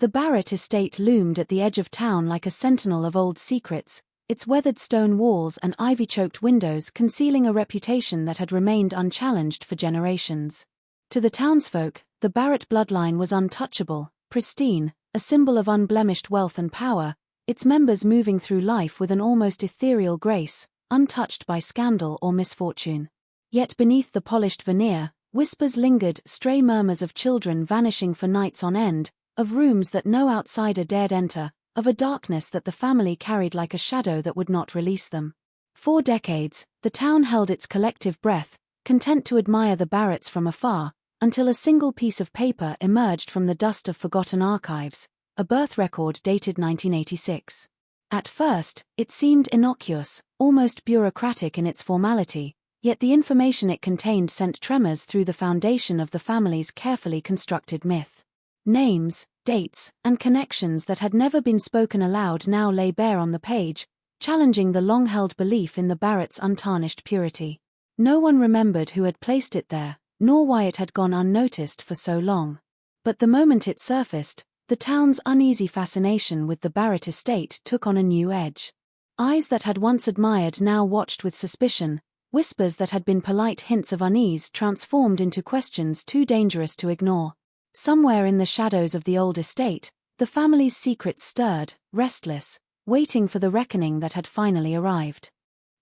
The Barrett estate loomed at the edge of town like a sentinel of old secrets, its weathered stone walls and ivy-choked windows concealing a reputation that had remained unchallenged for generations. To the townsfolk, the Barrett bloodline was untouchable, pristine, a symbol of unblemished wealth and power, its members moving through life with an almost ethereal grace, untouched by scandal or misfortune. Yet beneath the polished veneer, whispers lingered, stray murmurs of children vanishing for nights on end, of rooms that no outsider dared enter, of a darkness that the family carried like a shadow that would not release them. For decades, the town held its collective breath, content to admire the Barretts from afar, until a single piece of paper emerged from the dust of forgotten archives, a birth record dated 1986. At first, it seemed innocuous, almost bureaucratic in its formality, yet the information it contained sent tremors through the foundation of the family's carefully constructed myth. Names, dates, and connections that had never been spoken aloud now lay bare on the page, challenging the long-held belief in the Barretts' untarnished purity. No one remembered who had placed it there, nor why it had gone unnoticed for so long. But the moment it surfaced, the town's uneasy fascination with the Barrett estate took on a new edge. Eyes that had once admired now watched with suspicion, whispers that had been polite hints of unease transformed into questions too dangerous to ignore. Somewhere in the shadows of the old estate, the family's secrets stirred, restless, waiting for the reckoning that had finally arrived.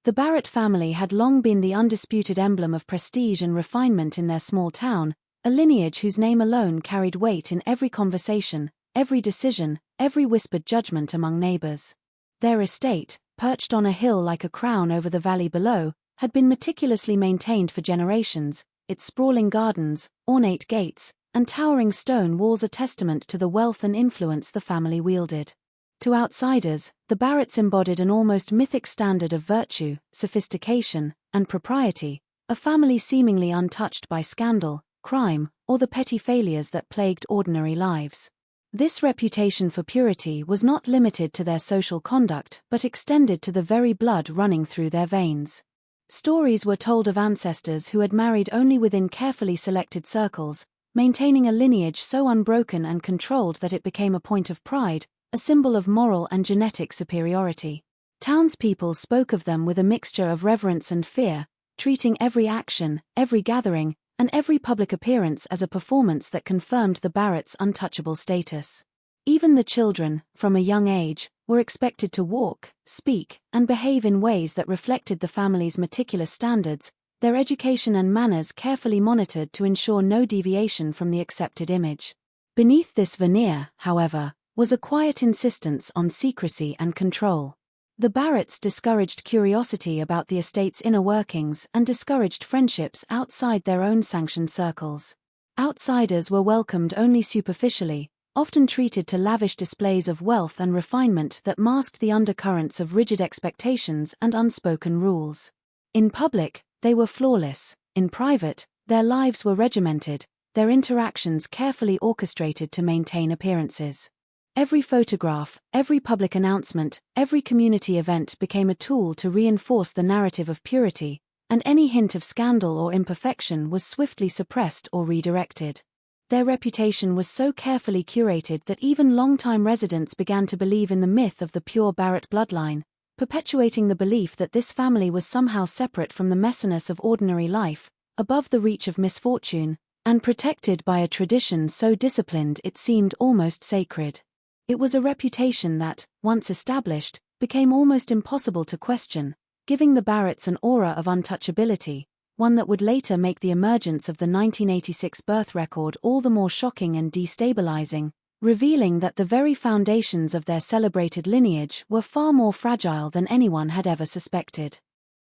The Barrett family had long been the undisputed emblem of prestige and refinement in their small town, a lineage whose name alone carried weight in every conversation, every decision, every whispered judgment among neighbors. Their estate, perched on a hill like a crown over the valley below, had been meticulously maintained for generations, its sprawling gardens, ornate gates, and towering stone walls a testament to the wealth and influence the family wielded. To outsiders, the Barretts embodied an almost mythic standard of virtue, sophistication, and propriety, a family seemingly untouched by scandal, crime, or the petty failures that plagued ordinary lives. This reputation for purity was not limited to their social conduct but extended to the very blood running through their veins. Stories were told of ancestors who had married only within carefully selected circles, maintaining a lineage so unbroken and controlled that it became a point of pride, a symbol of moral and genetic superiority. Townspeople spoke of them with a mixture of reverence and fear, treating every action, every gathering, and every public appearance as a performance that confirmed the Barretts' untouchable status. Even the children, from a young age, were expected to walk, speak, and behave in ways that reflected the family's meticulous standards, their education and manners carefully monitored to ensure no deviation from the accepted image. Beneath this veneer, however, was a quiet insistence on secrecy and control. The Barretts discouraged curiosity about the estate's inner workings and discouraged friendships outside their own sanctioned circles. Outsiders were welcomed only superficially, often treated to lavish displays of wealth and refinement that masked the undercurrents of rigid expectations and unspoken rules. In public, they were flawless. In private, their lives were regimented, their interactions carefully orchestrated to maintain appearances. Every photograph, every public announcement, every community event became a tool to reinforce the narrative of purity, and any hint of scandal or imperfection was swiftly suppressed or redirected. Their reputation was so carefully curated that even longtime residents began to believe in the myth of the pure Barrett bloodline, perpetuating the belief that this family was somehow separate from the messiness of ordinary life, above the reach of misfortune, and protected by a tradition so disciplined it seemed almost sacred. It was a reputation that, once established, became almost impossible to question, giving the Barretts an aura of untouchability, one that would later make the emergence of the 1986 birth record all the more shocking and destabilizing, revealing that the very foundations of their celebrated lineage were far more fragile than anyone had ever suspected.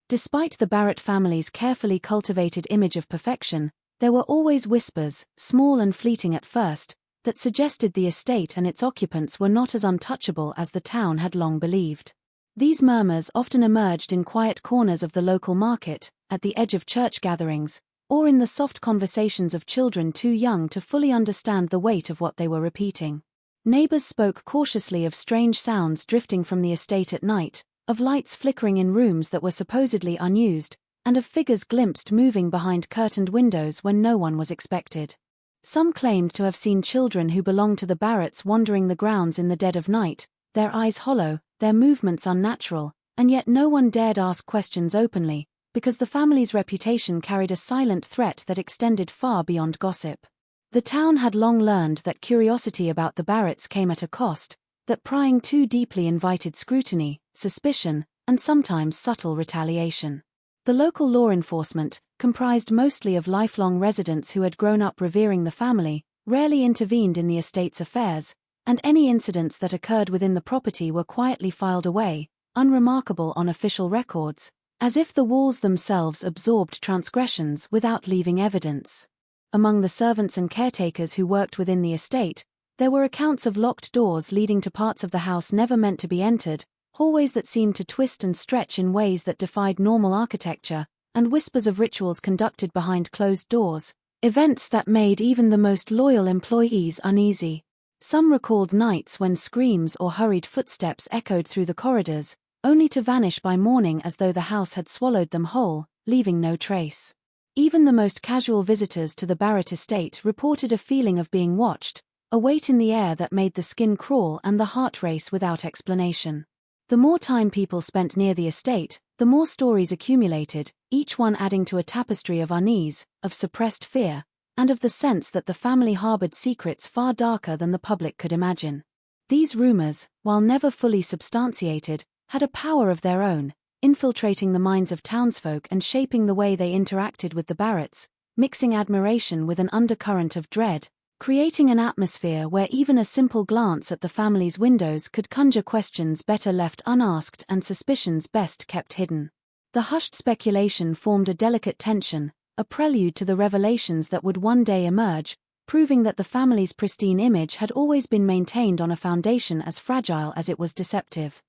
Despite the Barrett family's carefully cultivated image of perfection, there were always whispers, small and fleeting at first, that suggested the estate and its occupants were not as untouchable as the town had long believed. These murmurs often emerged in quiet corners of the local market, at the edge of church gatherings, or in the soft conversations of children too young to fully understand the weight of what they were repeating. Neighbors spoke cautiously of strange sounds drifting from the estate at night, of lights flickering in rooms that were supposedly unused, and of figures glimpsed moving behind curtained windows when no one was expected. Some claimed to have seen children who belonged to the Barretts wandering the grounds in the dead of night, their eyes hollow, their movements unnatural, and yet no one dared ask questions openly, because the family's reputation carried a silent threat that extended far beyond gossip. The town had long learned that curiosity about the Barretts came at a cost, that prying too deeply invited scrutiny, suspicion, and sometimes subtle retaliation. The local law enforcement, comprised mostly of lifelong residents who had grown up revering the family, rarely intervened in the estate's affairs, and any incidents that occurred within the property were quietly filed away, unremarkable on official records, as if the walls themselves absorbed transgressions without leaving evidence. Among the servants and caretakers who worked within the estate, there were accounts of locked doors leading to parts of the house never meant to be entered, hallways that seemed to twist and stretch in ways that defied normal architecture, and whispers of rituals conducted behind closed doors, events that made even the most loyal employees uneasy. Some recalled nights when screams or hurried footsteps echoed through the corridors, only to vanish by morning as though the house had swallowed them whole, leaving no trace. Even the most casual visitors to the Barrett estate reported a feeling of being watched, a weight in the air that made the skin crawl and the heart race without explanation. The more time people spent near the estate, the more stories accumulated, each one adding to a tapestry of unease, of suppressed fear, and of the sense that the family harbored secrets far darker than the public could imagine. These rumors, while never fully substantiated, had a power of their own, infiltrating the minds of townsfolk and shaping the way they interacted with the Barretts, mixing admiration with an undercurrent of dread, creating an atmosphere where even a simple glance at the family's windows could conjure questions better left unasked and suspicions best kept hidden. The hushed speculation formed a delicate tension, a prelude to the revelations that would one day emerge, proving that the family's pristine image had always been maintained on a foundation as fragile as it was deceptive.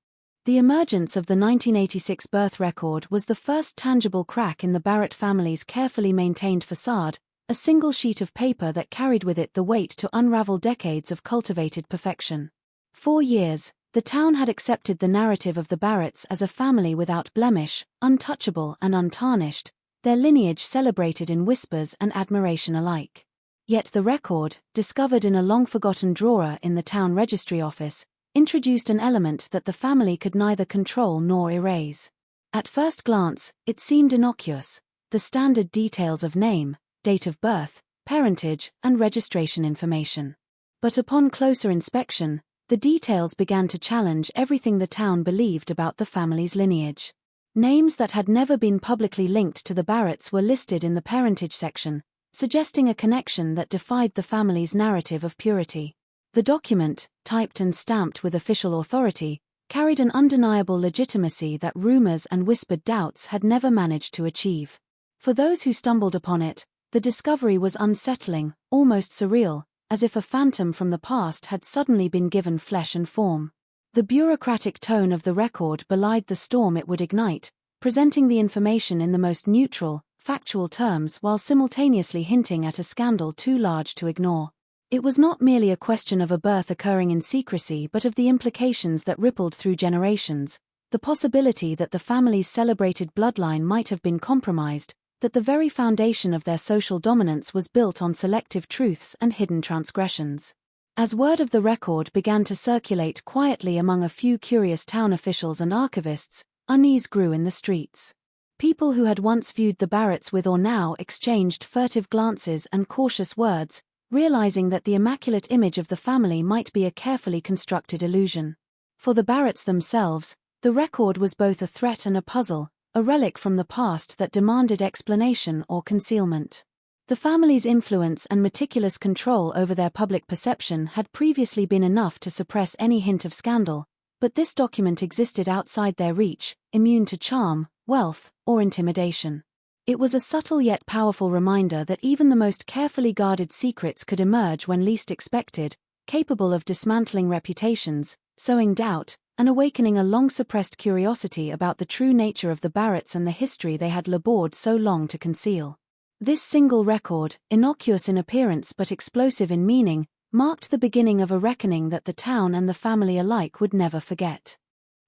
The emergence of the 1986 birth record was the first tangible crack in the Barrett family's carefully maintained facade, a single sheet of paper that carried with it the weight to unravel decades of cultivated perfection. For years, the town had accepted the narrative of the Barretts as a family without blemish, untouchable and untarnished, their lineage celebrated in whispers and admiration alike. Yet the record, discovered in a long-forgotten drawer in the town registry office, introduced an element that the family could neither control nor erase. At first glance, it seemed innocuous, the standard details of name, date of birth, parentage, and registration information. But upon closer inspection, the details began to challenge everything the town believed about the family's lineage. Names that had never been publicly linked to the Barretts were listed in the parentage section, suggesting a connection that defied the family's narrative of purity. The document, typed and stamped with official authority, carried an undeniable legitimacy that rumors and whispered doubts had never managed to achieve. For those who stumbled upon it, the discovery was unsettling, almost surreal, as if a phantom from the past had suddenly been given flesh and form. The bureaucratic tone of the record belied the storm it would ignite, presenting the information in the most neutral, factual terms while simultaneously hinting at a scandal too large to ignore. It was not merely a question of a birth occurring in secrecy but of the implications that rippled through generations, the possibility that the family's celebrated bloodline might have been compromised, that the very foundation of their social dominance was built on selective truths and hidden transgressions. As word of the record began to circulate quietly among a few curious town officials and archivists, unease grew in the streets. People who had once viewed the Barretts with awe now exchanged furtive glances and cautious words, realizing that the immaculate image of the family might be a carefully constructed illusion. For the Barretts themselves, the record was both a threat and a puzzle, a relic from the past that demanded explanation or concealment. The family's influence and meticulous control over their public perception had previously been enough to suppress any hint of scandal, but this document existed outside their reach, immune to charm, wealth, or intimidation. It was a subtle yet powerful reminder that even the most carefully guarded secrets could emerge when least expected, capable of dismantling reputations, sowing doubt, and awakening a long-suppressed curiosity about the true nature of the Barretts and the history they had labored so long to conceal. This single record, innocuous in appearance but explosive in meaning, marked the beginning of a reckoning that the town and the family alike would never forget.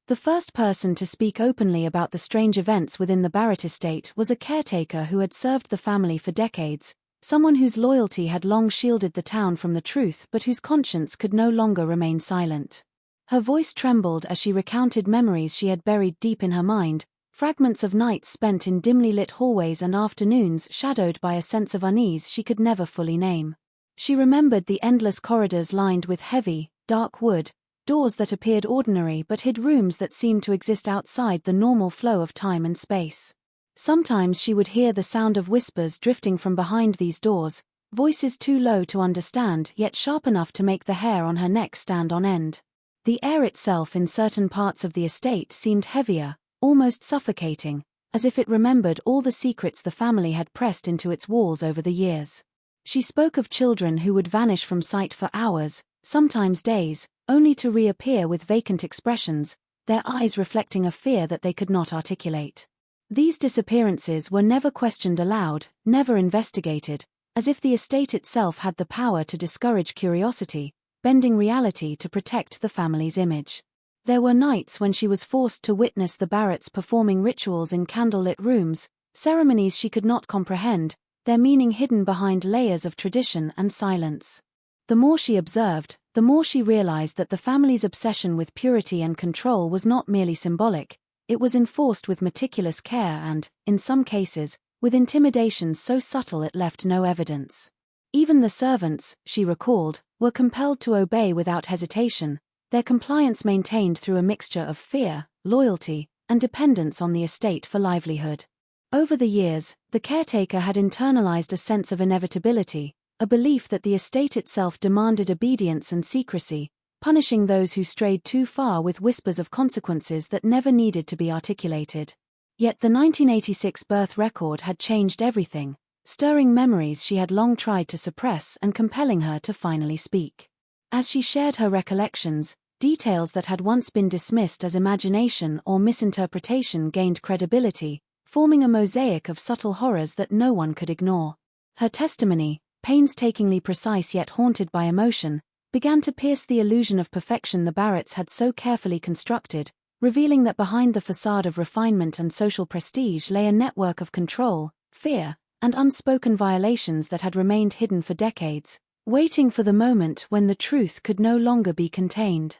The first person to speak openly about the strange events within the Barrett estate was a caretaker who had served the family for decades, someone whose loyalty had long shielded the town from the truth but whose conscience could no longer remain silent. Her voice trembled as she recounted memories she had buried deep in her mind, fragments of nights spent in dimly lit hallways and afternoons shadowed by a sense of unease she could never fully name. She remembered the endless corridors lined with heavy, dark wood, doors that appeared ordinary but hid rooms that seemed to exist outside the normal flow of time and space. Sometimes she would hear the sound of whispers drifting from behind these doors, voices too low to understand yet sharp enough to make the hair on her neck stand on end. The air itself in certain parts of the estate seemed heavier, almost suffocating, as if it remembered all the secrets the family had pressed into its walls over the years. She spoke of children who would vanish from sight for hours, sometimes days, only to reappear with vacant expressions, their eyes reflecting a fear that they could not articulate. These disappearances were never questioned aloud, never investigated, as if the estate itself had the power to discourage curiosity, bending reality to protect the family's image. There were nights when she was forced to witness the Barretts performing rituals in candlelit rooms, ceremonies she could not comprehend, their meaning hidden behind layers of tradition and silence. The more she observed, the more she realized that the family's obsession with purity and control was not merely symbolic, it was enforced with meticulous care and, in some cases, with intimidation so subtle it left no evidence. Even the servants, she recalled, were compelled to obey without hesitation, their compliance maintained through a mixture of fear, loyalty, and dependence on the estate for livelihood. Over the years, the caretaker had internalized a sense of inevitability, a belief that the estate itself demanded obedience and secrecy, punishing those who strayed too far with whispers of consequences that never needed to be articulated. Yet the 1986 birth record had changed everything, stirring memories she had long tried to suppress and compelling her to finally speak. As she shared her recollections, details that had once been dismissed as imagination or misinterpretation gained credibility, forming a mosaic of subtle horrors that no one could ignore. Her testimony, painstakingly precise yet haunted by emotion, began to pierce the illusion of perfection the Barretts had so carefully constructed, revealing that behind the facade of refinement and social prestige lay a network of control, fear, and unspoken violations that had remained hidden for decades, waiting for the moment when the truth could no longer be contained.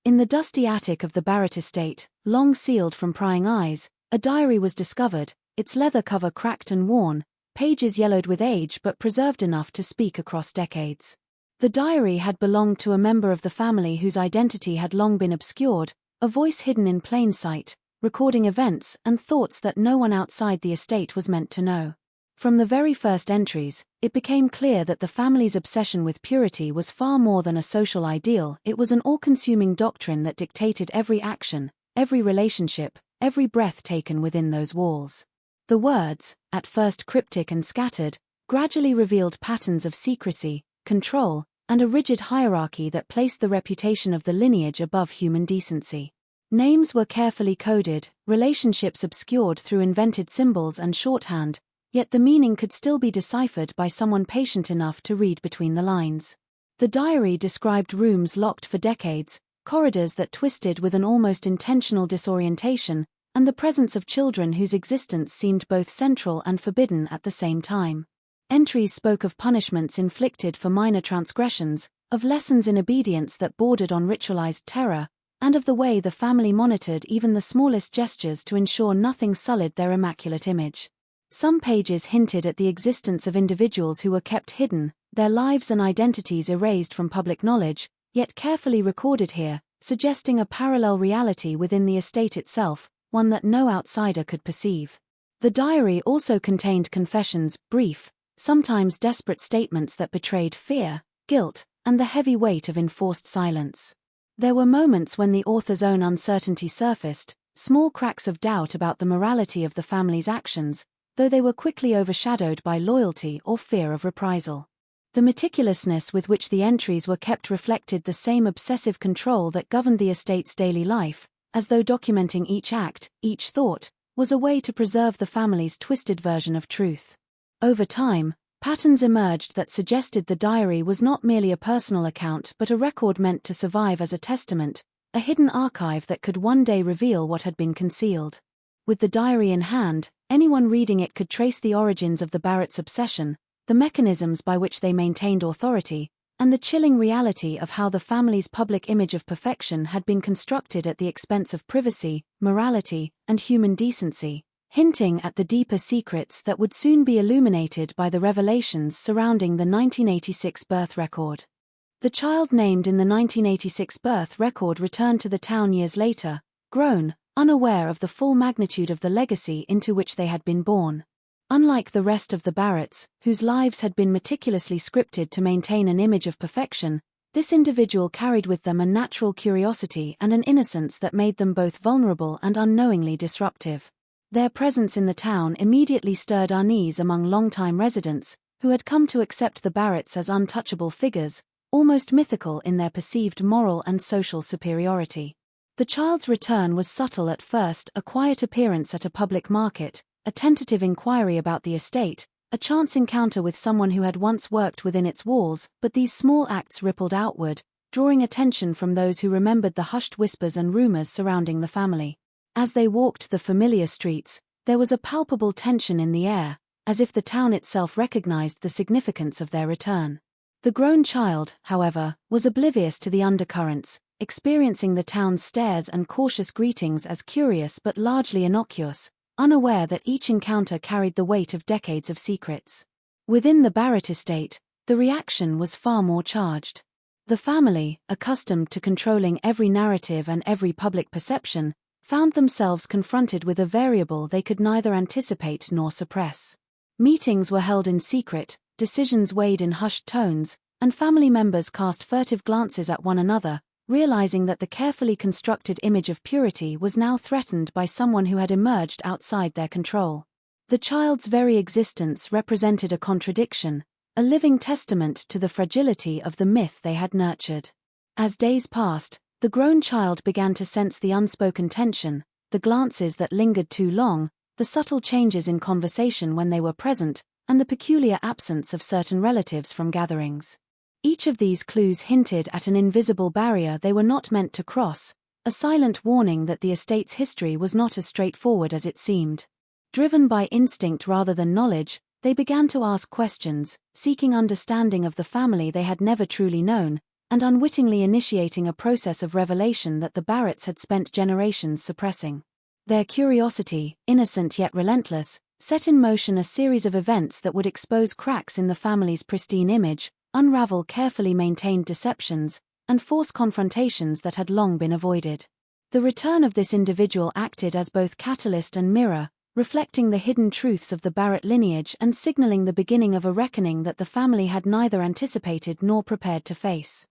In the dusty attic of the Barrett estate, long sealed from prying eyes, a diary was discovered, its leather cover cracked and worn, pages yellowed with age but preserved enough to speak across decades. The diary had belonged to a member of the family whose identity had long been obscured, a voice hidden in plain sight, recording events and thoughts that no one outside the estate was meant to know. From the very first entries, it became clear that the family's obsession with purity was far more than a social ideal, it was an all-consuming doctrine that dictated every action, every relationship, every breath taken within those walls. The words, at first cryptic and scattered, gradually revealed patterns of secrecy, control, and a rigid hierarchy that placed the reputation of the lineage above human decency. Names were carefully coded, relationships obscured through invented symbols and shorthand, yet the meaning could still be deciphered by someone patient enough to read between the lines. The diary described rooms locked for decades, corridors that twisted with an almost intentional disorientation, and the presence of children whose existence seemed both central and forbidden at the same time. Entries spoke of punishments inflicted for minor transgressions, of lessons in obedience that bordered on ritualized terror, and of the way the family monitored even the smallest gestures to ensure nothing sullied their immaculate image. Some pages hinted at the existence of individuals who were kept hidden, their lives and identities erased from public knowledge, yet carefully recorded here, suggesting a parallel reality within the estate itself, one that no outsider could perceive. The diary also contained confessions, brief, sometimes desperate statements that betrayed fear, guilt, and the heavy weight of enforced silence. There were moments when the author's own uncertainty surfaced, small cracks of doubt about the morality of the family's actions, though they were quickly overshadowed by loyalty or fear of reprisal. The meticulousness with which the entries were kept reflected the same obsessive control that governed the estate's daily life, as though documenting each act, each thought, was a way to preserve the family's twisted version of truth. Over time, patterns emerged that suggested the diary was not merely a personal account but a record meant to survive as a testament, a hidden archive that could one day reveal what had been concealed. With the diary in hand, anyone reading it could trace the origins of the Barrett's obsession, the mechanisms by which they maintained authority, and the chilling reality of how the family's public image of perfection had been constructed at the expense of privacy, morality, and human decency, hinting at the deeper secrets that would soon be illuminated by the revelations surrounding the 1986 birth record. The child named in the 1986 birth record returned to the town years later, grown, unaware of the full magnitude of the legacy into which they had been born. Unlike the rest of the Barretts, whose lives had been meticulously scripted to maintain an image of perfection, this individual carried with them a natural curiosity and an innocence that made them both vulnerable and unknowingly disruptive. Their presence in the town immediately stirred unease among longtime residents, who had come to accept the Barretts as untouchable figures, almost mythical in their perceived moral and social superiority. The child's return was subtle at first: a quiet appearance at a public market, a tentative inquiry about the estate, a chance encounter with someone who had once worked within its walls, but these small acts rippled outward, drawing attention from those who remembered the hushed whispers and rumors surrounding the family. As they walked the familiar streets, there was a palpable tension in the air, as if the town itself recognized the significance of their return. The grown child, however, was oblivious to the undercurrents, experiencing the town's stares and cautious greetings as curious but largely innocuous, unaware that each encounter carried the weight of decades of secrets. Within the Barrett estate, the reaction was far more charged. The family, accustomed to controlling every narrative and every public perception, found themselves confronted with a variable they could neither anticipate nor suppress. Meetings were held in secret, decisions weighed in hushed tones, and family members cast furtive glances at one another, realizing that the carefully constructed image of purity was now threatened by someone who had emerged outside their control. The child's very existence represented a contradiction, a living testament to the fragility of the myth they had nurtured. As days passed, the grown child began to sense the unspoken tension, the glances that lingered too long, the subtle changes in conversation when they were present, and the peculiar absence of certain relatives from gatherings. Each of these clues hinted at an invisible barrier they were not meant to cross, a silent warning that the estate's history was not as straightforward as it seemed. Driven by instinct rather than knowledge, they began to ask questions, seeking understanding of the family they had never truly known, and unwittingly initiating a process of revelation that the Barretts had spent generations suppressing. Their curiosity, innocent yet relentless, set in motion a series of events that would expose cracks in the family's pristine image, unravel carefully maintained deceptions, and force confrontations that had long been avoided. The return of this individual acted as both catalyst and mirror, reflecting the hidden truths of the Barrett lineage and signaling the beginning of a reckoning that the family had neither anticipated nor prepared to face.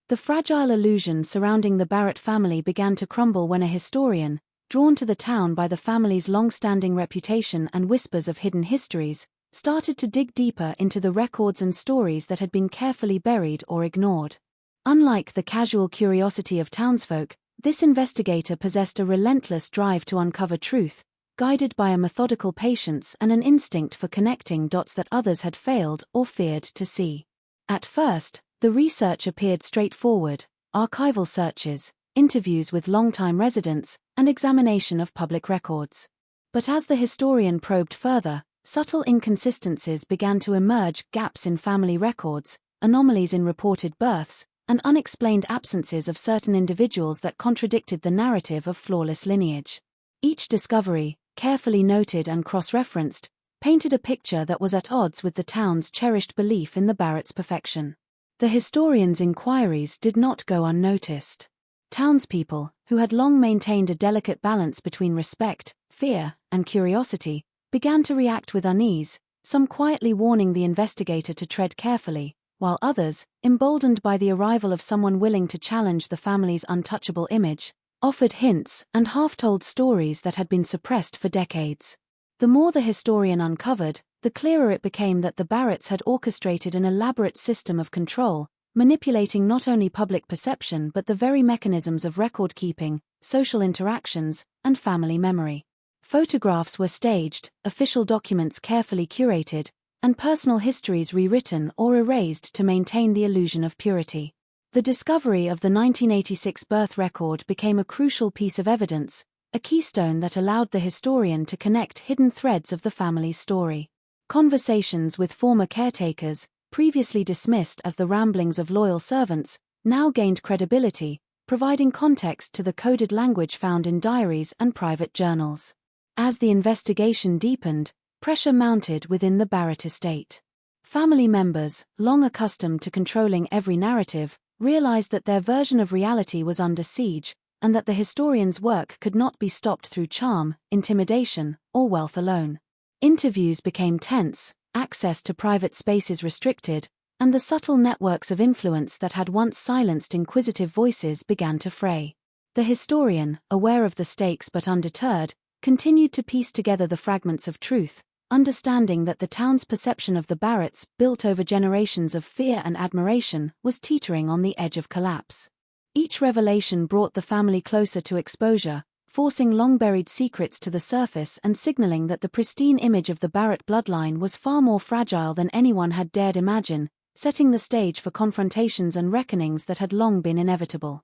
The fragile illusion surrounding the Barrett family began to crumble when a historian, drawn to the town by the family's long-standing reputation and whispers of hidden histories, started to dig deeper into the records and stories that had been carefully buried or ignored. Unlike the casual curiosity of townsfolk, this investigator possessed a relentless drive to uncover truth, guided by a methodical patience and an instinct for connecting dots that others had failed or feared to see. At first, the research appeared straightforward: archival searches, interviews with longtime residents, and examination of public records. But as the historian probed further, subtle inconsistencies began to emerge: gaps in family records, anomalies in reported births, and unexplained absences of certain individuals that contradicted the narrative of flawless lineage. Each discovery, carefully noted and cross-referenced, painted a picture that was at odds with the town's cherished belief in the Barrett's perfection. The historian's inquiries did not go unnoticed. Townspeople, who had long maintained a delicate balance between respect, fear, and curiosity, began to react with unease, some quietly warning the investigator to tread carefully, while others, emboldened by the arrival of someone willing to challenge the family's untouchable image, offered hints and half-told stories that had been suppressed for decades. The more the historian uncovered, the clearer it became that the Barretts had orchestrated an elaborate system of control, manipulating not only public perception but the very mechanisms of record-keeping, social interactions, and family memory. Photographs were staged, official documents carefully curated, and personal histories rewritten or erased to maintain the illusion of purity. The discovery of the 1986 birth record became a crucial piece of evidence, a keystone that allowed the historian to connect hidden threads of the family's story. Conversations with former caretakers, previously dismissed as the ramblings of loyal servants, now gained credibility, providing context to the coded language found in diaries and private journals. As the investigation deepened, pressure mounted within the Barrett estate. Family members, long accustomed to controlling every narrative, realized that their version of reality was under siege, and that the historian's work could not be stopped through charm, intimidation, or wealth alone. Interviews became tense, access to private spaces restricted, and the subtle networks of influence that had once silenced inquisitive voices began to fray. The historian, aware of the stakes but undeterred, continued to piece together the fragments of truth, understanding that the town's perception of the Barretts, built over generations of fear and admiration, was teetering on the edge of collapse. Each revelation brought the family closer to exposure, forcing long-buried secrets to the surface and signaling that the pristine image of the Barrett bloodline was far more fragile than anyone had dared imagine, setting the stage for confrontations and reckonings that had long been inevitable.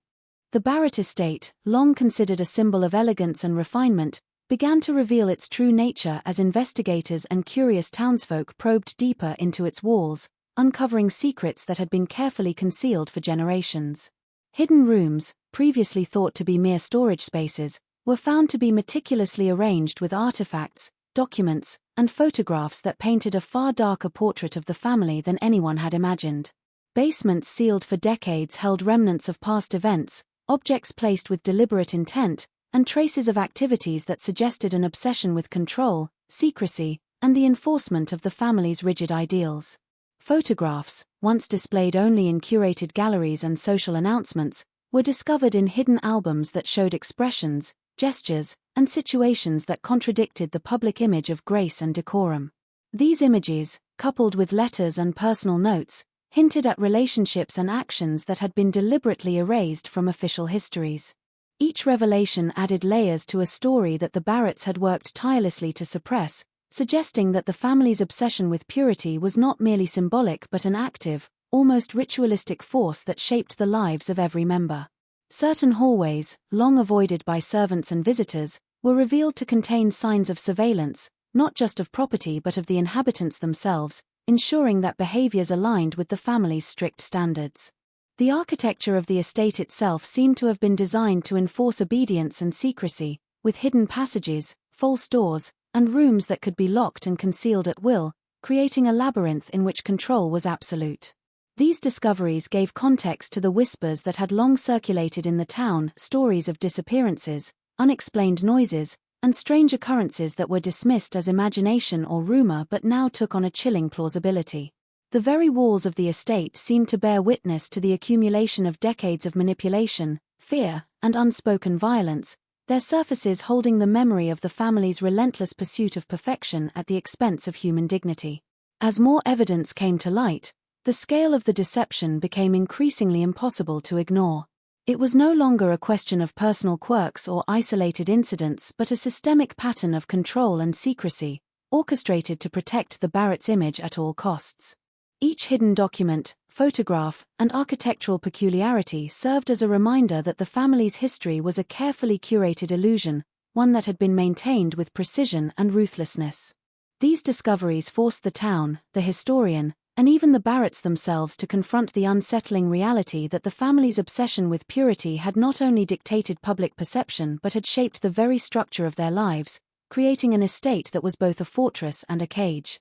The Barrett estate, long considered a symbol of elegance and refinement, began to reveal its true nature as investigators and curious townsfolk probed deeper into its walls, uncovering secrets that had been carefully concealed for generations. Hidden rooms, previously thought to be mere storage spaces, were found to be meticulously arranged with artifacts, documents, and photographs that painted a far darker portrait of the family than anyone had imagined. Basements sealed for decades held remnants of past events, objects placed with deliberate intent, and traces of activities that suggested an obsession with control, secrecy, and the enforcement of the family's rigid ideals. Photographs, once displayed only in curated galleries and social announcements, were discovered in hidden albums that showed expressions, gestures, and situations that contradicted the public image of grace and decorum. These images, coupled with letters and personal notes, hinted at relationships and actions that had been deliberately erased from official histories. Each revelation added layers to a story that the Barretts had worked tirelessly to suppress, suggesting that the family's obsession with purity was not merely symbolic but an active, almost ritualistic force that shaped the lives of every member. Certain hallways, long avoided by servants and visitors, were revealed to contain signs of surveillance, not just of property but of the inhabitants themselves, ensuring that behaviors aligned with the family's strict standards. The architecture of the estate itself seemed to have been designed to enforce obedience and secrecy, with hidden passages, false doors, and rooms that could be locked and concealed at will, creating a labyrinth in which control was absolute. These discoveries gave context to the whispers that had long circulated in the town, stories of disappearances, unexplained noises, and strange occurrences that were dismissed as imagination or rumor but now took on a chilling plausibility. The very walls of the estate seemed to bear witness to the accumulation of decades of manipulation, fear, and unspoken violence, their surfaces holding the memory of the family's relentless pursuit of perfection at the expense of human dignity. As more evidence came to light, the scale of the deception became increasingly impossible to ignore. It was no longer a question of personal quirks or isolated incidents but a systemic pattern of control and secrecy, orchestrated to protect the Barrett's image at all costs. Each hidden document, photograph, and architectural peculiarity served as a reminder that the family's history was a carefully curated illusion, one that had been maintained with precision and ruthlessness. These discoveries forced the town, the historian, and even the Barretts themselves to confront the unsettling reality that the family's obsession with purity had not only dictated public perception but had shaped the very structure of their lives, creating an estate that was both a fortress and a cage.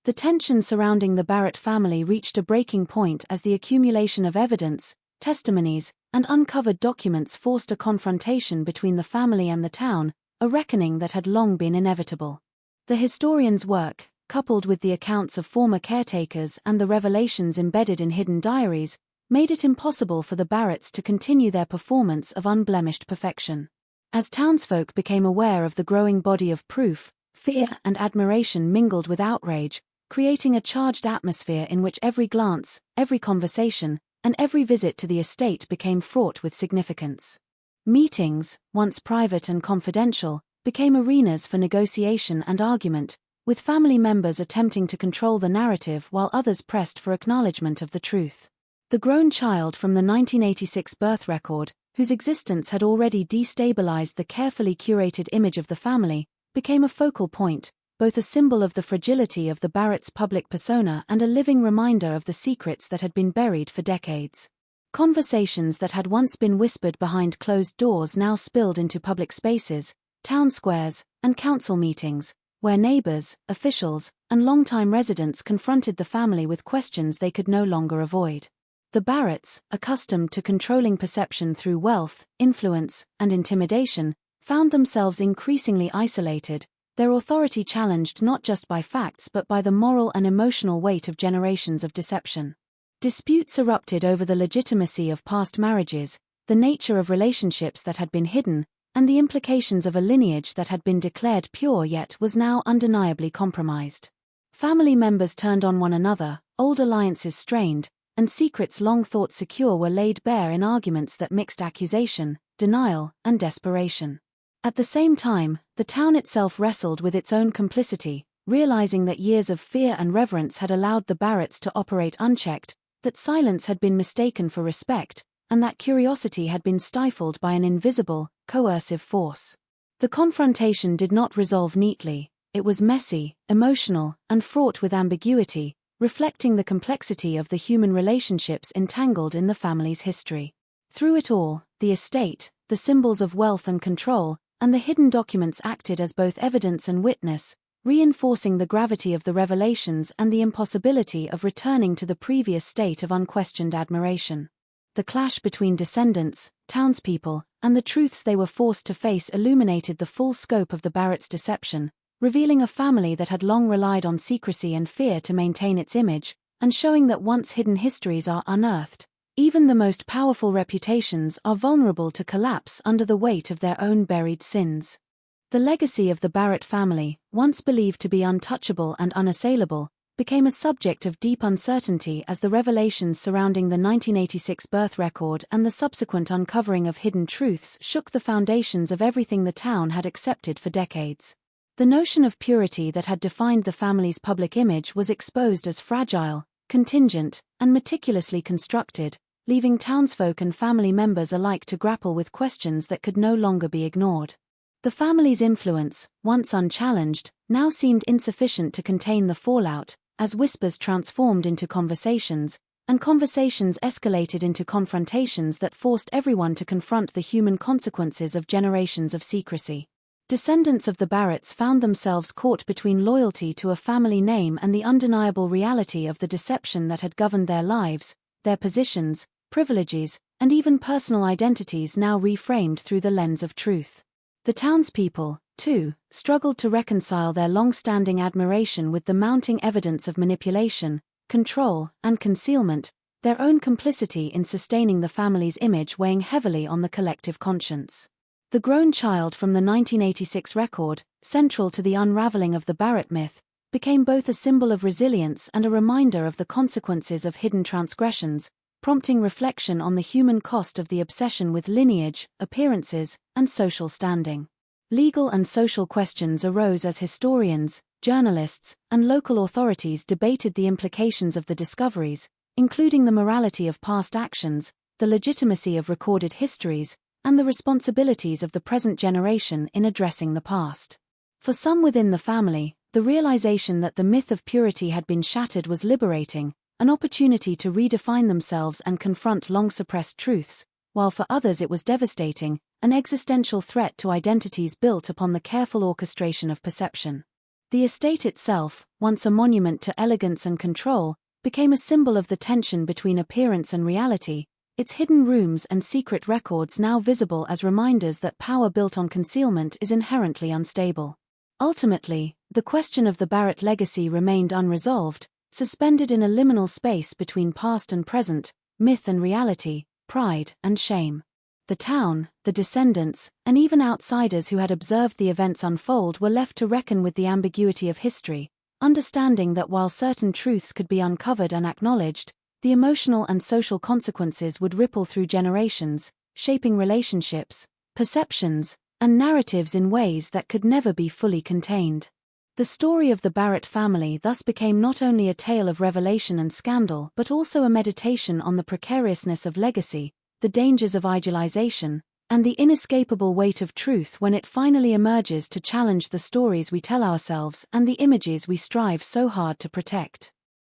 The tension surrounding the Barrett family reached a breaking point as the accumulation of evidence, testimonies, and uncovered documents forced a confrontation between the family and the town, a reckoning that had long been inevitable. The historian's work, coupled with the accounts of former caretakers and the revelations embedded in hidden diaries, made it impossible for the Barretts to continue their performance of unblemished perfection. As townsfolk became aware of the growing body of proof, fear and admiration mingled with outrage, creating a charged atmosphere in which every glance, every conversation, and every visit to the estate became fraught with significance. Meetings, once private and confidential, became arenas for negotiation and argument, with family members attempting to control the narrative while others pressed for acknowledgement of the truth. The grown child from the 1986 birth record, whose existence had already destabilized the carefully curated image of the family, became a focal point, both a symbol of the fragility of the Barretts' public persona and a living reminder of the secrets that had been buried for decades. Conversations that had once been whispered behind closed doors now spilled into public spaces, town squares, and council meetings, where neighbors, officials, and longtime residents confronted the family with questions they could no longer avoid. The Barretts, accustomed to controlling perception through wealth, influence, and intimidation, found themselves increasingly isolated, their authority challenged not just by facts but by the moral and emotional weight of generations of deception. Disputes erupted over the legitimacy of past marriages, the nature of relationships that had been hidden, and the implications of a lineage that had been declared pure yet was now undeniably compromised. Family members turned on one another, old alliances strained, and secrets long thought secure were laid bare in arguments that mixed accusation, denial, and desperation. At the same time, the town itself wrestled with its own complicity, realizing that years of fear and reverence had allowed the Barretts to operate unchecked, that silence had been mistaken for respect, and that curiosity had been stifled by an invisible, coercive force. The confrontation did not resolve neatly. It was messy, emotional, and fraught with ambiguity, reflecting the complexity of the human relationships entangled in the family's history. Through it all, the estate, the symbols of wealth and control, and the hidden documents acted as both evidence and witness, reinforcing the gravity of the revelations and the impossibility of returning to the previous state of unquestioned admiration. The clash between descendants, townspeople, and the truths they were forced to face illuminated the full scope of the Barretts' deception, revealing a family that had long relied on secrecy and fear to maintain its image, and showing that once hidden histories are unearthed, even the most powerful reputations are vulnerable to collapse under the weight of their own buried sins. The legacy of the Barrett family, once believed to be untouchable and unassailable, became a subject of deep uncertainty as the revelations surrounding the 1986 birth record and the subsequent uncovering of hidden truths shook the foundations of everything the town had accepted for decades. The notion of purity that had defined the family's public image was exposed as fragile, contingent, and meticulously constructed, leaving townsfolk and family members alike to grapple with questions that could no longer be ignored. The family's influence, once unchallenged, now seemed insufficient to contain the fallout, as whispers transformed into conversations, and conversations escalated into confrontations that forced everyone to confront the human consequences of generations of secrecy. Descendants of the Barretts found themselves caught between loyalty to a family name and the undeniable reality of the deception that had governed their lives, their positions, privileges, and even personal identities now reframed through the lens of truth. The townspeople, too, struggled to reconcile their long-standing admiration with the mounting evidence of manipulation, control, and concealment, their own complicity in sustaining the family's image weighing heavily on the collective conscience. The grown child from the 1986 record, central to the unraveling of the Barrett myth, became both a symbol of resilience and a reminder of the consequences of hidden transgressions, prompting reflection on the human cost of the obsession with lineage, appearances, and social standing. Legal and social questions arose as historians, journalists, and local authorities debated the implications of the discoveries, including the morality of past actions, the legitimacy of recorded histories, and the responsibilities of the present generation in addressing the past. For some within the family, the realization that the myth of purity had been shattered was liberating, an opportunity to redefine themselves and confront long-suppressed truths, while for others it was devastating, an existential threat to identities built upon the careful orchestration of perception. The estate itself, once a monument to elegance and control, became a symbol of the tension between appearance and reality, its hidden rooms and secret records now visible as reminders that power built on concealment is inherently unstable. Ultimately, the question of the Barrett legacy remained unresolved, suspended in a liminal space between past and present, myth and reality, pride and shame. The town, the descendants, and even outsiders who had observed the events unfold were left to reckon with the ambiguity of history, understanding that while certain truths could be uncovered and acknowledged, the emotional and social consequences would ripple through generations, shaping relationships, perceptions, and narratives in ways that could never be fully contained. The story of the Barrett family thus became not only a tale of revelation and scandal but also a meditation on the precariousness of legacy, the dangers of idealization, and the inescapable weight of truth when it finally emerges to challenge the stories we tell ourselves and the images we strive so hard to protect.